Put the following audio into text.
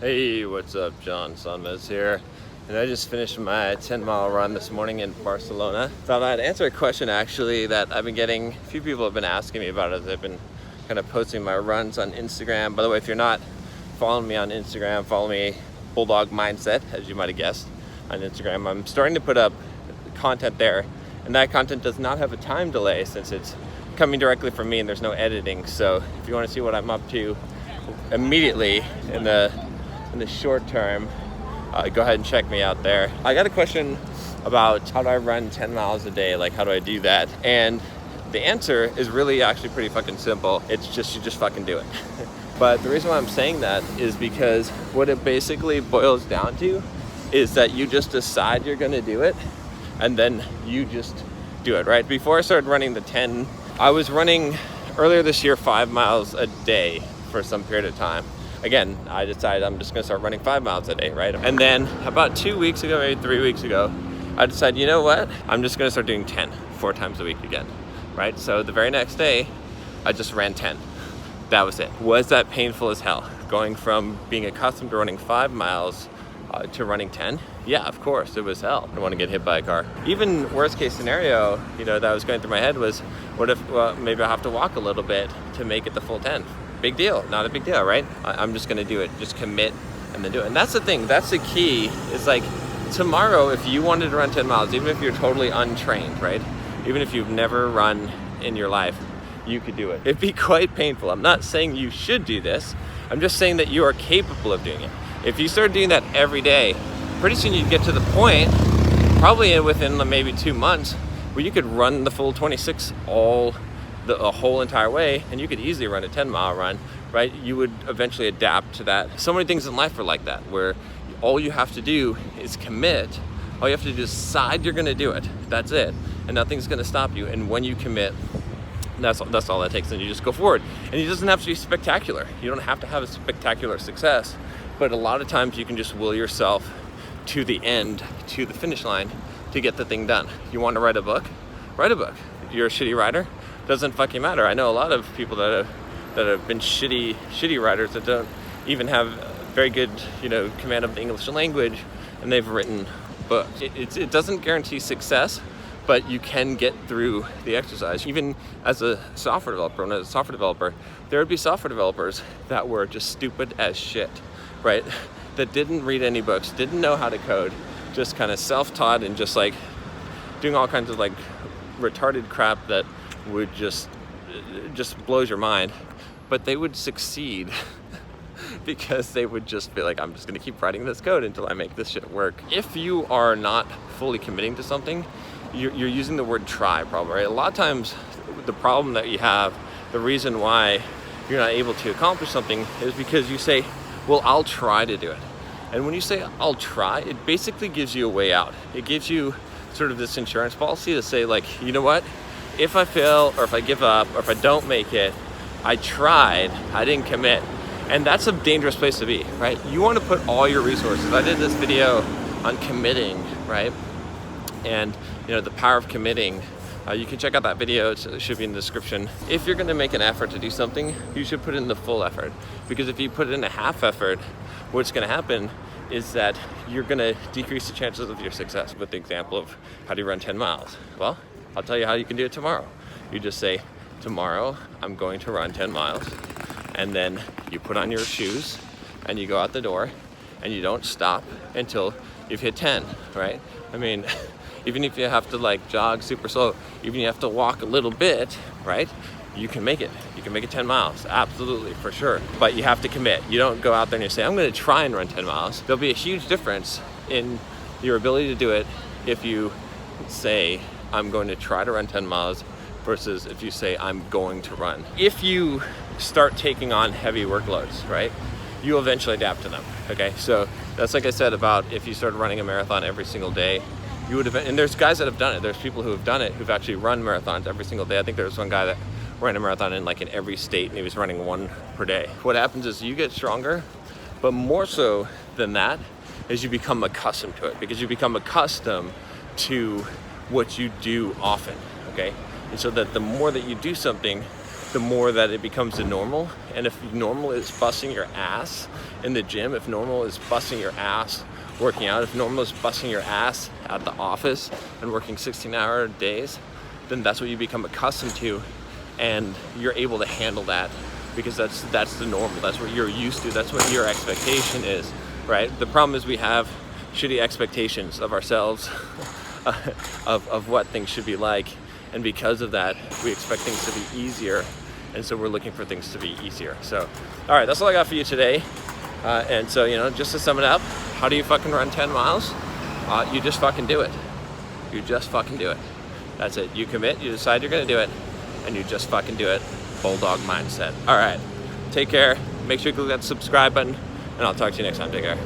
Hey, what's up? John Sonmez here. And I just finished my 10-mile run this morning in Barcelona. Thought I'd answer a question actually that I've been getting. A few people have been asking me about as I've been kind of posting my runs on Instagram. By the way, if you're not following me on Instagram, follow me, Bulldog Mindset, as you might have guessed, on Instagram. I'm starting to put up content there, and that content does not have a time delay since it's coming directly from me and there's no editing. So if you want to see what I'm up to immediately in the short term, go ahead and check me out there. I got a question about how do I run 10 miles a day, like how do I do that? And the answer is really actually pretty fucking simple. It's just, you just fucking do it. But the reason why I'm saying that is because what it basically boils down to is that you just decide you're gonna do it and then you just do it, right? Before I started running the 10, I was running earlier this year 5 miles a day for some period of time. Again, I decided I'm just gonna start running 5 miles a day, right? And then about 2 weeks ago, maybe 3 weeks ago, I decided, you know what? I'm just gonna start doing 10, 4 times a week again, right? So the very next day, I just ran 10. That was it. Was that painful as hell? Going from being accustomed to running 5 miles to running 10? Yeah, of course, it was hell. I don't want to get hit by a car. Even worst case scenario, that was going through my head was, what if, well, maybe I'll have to walk a little bit to make it the full 10? Big deal, not a big deal, right? I'm just gonna do it, just commit and then do it. And that's the thing, that's the key, is like tomorrow, if you wanted to run 10 miles, even if you're totally untrained, right? Even if you've never run in your life, you could do it. It'd be quite painful. I'm not saying you should do this. I'm just saying that you are capable of doing it. If you start doing that every day, pretty soon you'd get to the point, probably within maybe 2 months, where you could run the full 26 a whole entire way, and you could easily run a 10-mile run, right? You would eventually adapt to that. So many things in life are like that, where all you have to do is commit. All you have to do is decide you're gonna do it. That's it. And nothing's gonna stop you. And when you commit, that's all that takes, and you just go forward. And it doesn't have to be spectacular. You don't have to have a spectacular success, but a lot of times you can just will yourself to the end, to the finish line, to get the thing done. You want to write a book? Write a book. You're a shitty writer? Doesn't fucking matter. I know a lot of people that have been shitty writers that don't even have very good command of the English language, and they've written books. It doesn't guarantee success, but you can get through the exercise. Even as a software developer, when I was a software developer, there would be software developers that were just stupid as shit, right? That didn't read any books, didn't know how to code, just kind of self-taught and just like doing all kinds of like retarded crap that would just blows your mind, but they would succeed because they would just be like, I'm just gonna keep writing this code until I make this shit work. If you are not fully committing to something, you're using the word try probably, right? A lot of times the problem that you have, the reason why you're not able to accomplish something is because you say, well, I'll try to do it. And when you say I'll try, it basically gives you a way out. It gives you sort of this insurance policy to say like, you know what? If I fail, or if I give up, or if I don't make it, I tried, I didn't commit. And that's a dangerous place to be, right? You want to put all your resources. I did this video on committing, right? And the power of committing. You can check out that video, it should be in the description. If you're gonna make an effort to do something, you should put in the full effort. Because if you put in a half effort, what's gonna happen is that you're gonna decrease the chances of your success. With the example of how do you run 10 miles? Well, I'll tell you how you can do it tomorrow. You just say, tomorrow I'm going to run 10 miles. And then you put on your shoes and you go out the door and you don't stop until you've hit 10, right? I mean, even if you have to like jog super slow, even if you have to walk a little bit, right? You can make it. You can make it 10 miles, absolutely, for sure. But you have to commit. You don't go out there and you say, I'm gonna try and run 10 miles. There'll be a huge difference in your ability to do it if you say, I'm going to try to run 10 miles versus if you say, I'm going to run. If you start taking on heavy workloads, right? You eventually adapt to them, okay? So that's like I said about if you started running a marathon every single day, you would have, and there's guys that have done it. There's people who have done it who've actually run marathons every single day. I think there was one guy that ran a marathon in every state, and he was running one per day. What happens is you get stronger, but more so than that is you become accustomed to it, because you become accustomed to what you do often, okay? And so that the more that you do something, the more that it becomes the normal. And if normal is busting your ass in the gym, if normal is busting your ass working out, if normal is busting your ass at the office and working 16-hour days, then that's what you become accustomed to, and you're able to handle that because that's the normal. That's what you're used to. That's what your expectation is, right? The problem is we have shitty expectations of ourselves, of what things should be like, and because of that, we expect things to be easier, and so we're looking for things to be easier. So, all right, that's all I got for you today. And so, you know, just to sum it up, how do you fucking run 10 miles? You just fucking do it. You just fucking do it. That's it. You commit, you decide you're gonna do it, and you just fucking do it. Bulldog mindset. All right, take care. Make sure you click that subscribe button, and I'll talk to you next time. Take care.